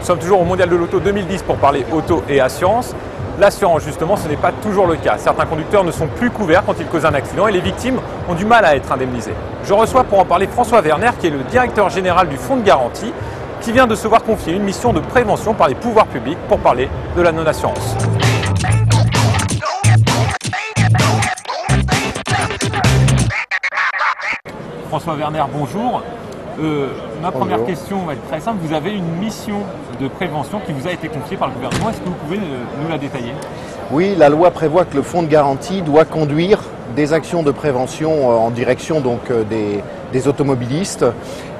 Nous sommes toujours au Mondial de l'Auto 2010 pour parler auto et assurance. L'assurance, justement, ce n'est pas toujours le cas. Certains conducteurs ne sont plus couverts quand ils causent un accident et les victimes ont du mal à être indemnisées. Je reçois pour en parler François Werner, qui est le directeur général du Fonds de garantie, qui vient de se voir confier une mission de prévention par les pouvoirs publics pour parler de la non-assurance. François Werner, bonjour. Ma première question va être très simple. Vous avez une mission de prévention qui vous a été confiée par le gouvernement. Est-ce que vous pouvez nous la détailler? Oui, la loi prévoit que le fonds de garantie doit conduire des actions de prévention en direction des automobilistes.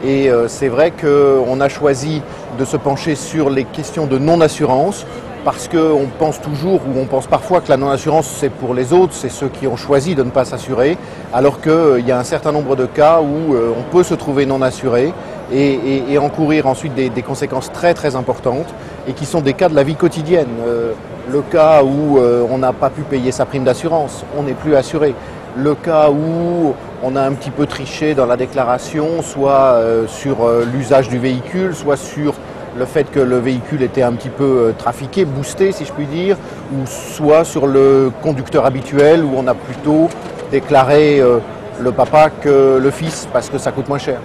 Et c'est vrai qu'on a choisi de se pencher sur les questions de non-assurance parce qu'on pense toujours, ou on pense parfois que la non-assurance c'est pour les autres, c'est ceux qui ont choisi de ne pas s'assurer, alors qu'il y a un certain nombre de cas où on peut se trouver non assuré et encourir ensuite des conséquences très très importantes et qui sont des cas de la vie quotidienne. Le cas où on n'a pas pu payer sa prime d'assurance, on n'est plus assuré. Le cas où on a un petit peu triché dans la déclaration, soit sur l'usage du véhicule, soit sur le fait que le véhicule était un petit peu trafiqué, boosté si je puis dire, ou soit sur le conducteur habituel où on a plutôt déclaré le papa que le fils parce que ça coûte moins cher.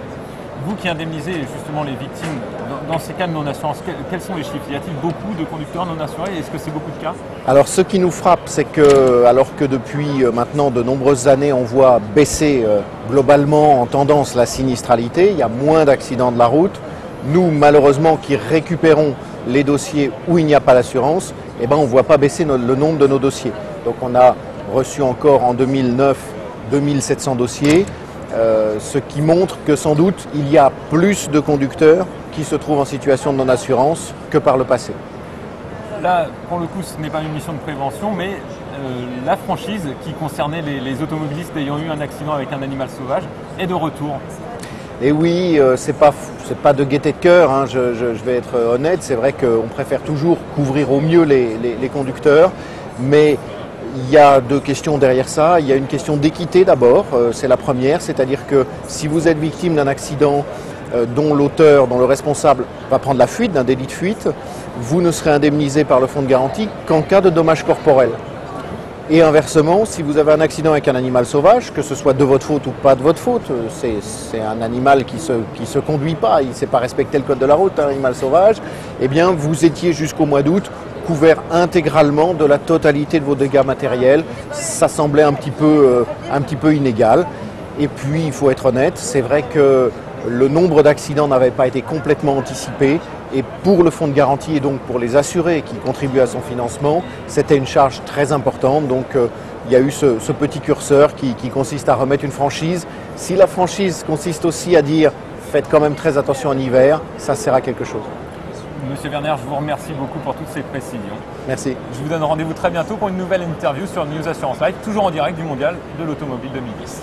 Vous qui indemnisez justement les victimes, dans ces cas de non-assurance, quels sont les chiffres? Y a-t-il beaucoup de conducteurs non assurés? Est-ce que c'est beaucoup de cas? Alors ce qui nous frappe, c'est que alors que depuis maintenant de nombreuses années, on voit baisser globalement en tendance la sinistralité, il y a moins d'accidents de la route. Nous, malheureusement, qui récupérons les dossiers où il n'y a pas d'assurance, eh ben, on ne voit pas baisser le nombre de nos dossiers. Donc on a reçu encore en 2009 2700 dossiers, ce qui montre que sans doute il y a plus de conducteurs qui se trouvent en situation de non-assurance que par le passé. Là, pour le coup, ce n'est pas une mission de prévention, mais la franchise qui concernait les automobilistes ayant eu un accident avec un animal sauvage est de retour. Et oui, c'est pas de gaieté de cœur, hein, je vais être honnête, c'est vrai qu'on préfère toujours couvrir au mieux les conducteurs, mais il y a deux questions derrière ça. Il y a une question d'équité d'abord, c'est la première, c'est-à-dire que si vous êtes victime d'un accident dont l'auteur, dont le responsable va prendre la fuite, d'un délit de fuite, vous ne serez indemnisé par le fonds de garantie qu'en cas de dommages corporels. Et inversement, si vous avez un accident avec un animal sauvage, que ce soit de votre faute ou pas de votre faute, c'est un animal qui se conduit pas, il ne sait pas respecter le code de la route, un animal sauvage, eh bien vous étiez jusqu'au mois d'août couvert intégralement de la totalité de vos dégâts matériels. Ça semblait un petit peu inégal. Et puis, il faut être honnête, c'est vrai que le nombre d'accidents n'avait pas été complètement anticipé. Et pour le fonds de garantie et donc pour les assurés qui contribuent à son financement, c'était une charge très importante. Donc il y a eu ce petit curseur qui consiste à remettre une franchise. Si la franchise consiste aussi à dire faites quand même très attention en hiver, ça sert à quelque chose. Monsieur Werner, je vous remercie beaucoup pour toutes ces précisions. Merci. Je vous donne rendez-vous très bientôt pour une nouvelle interview sur News Assurance Live, toujours en direct du Mondial de l'Automobile 2010.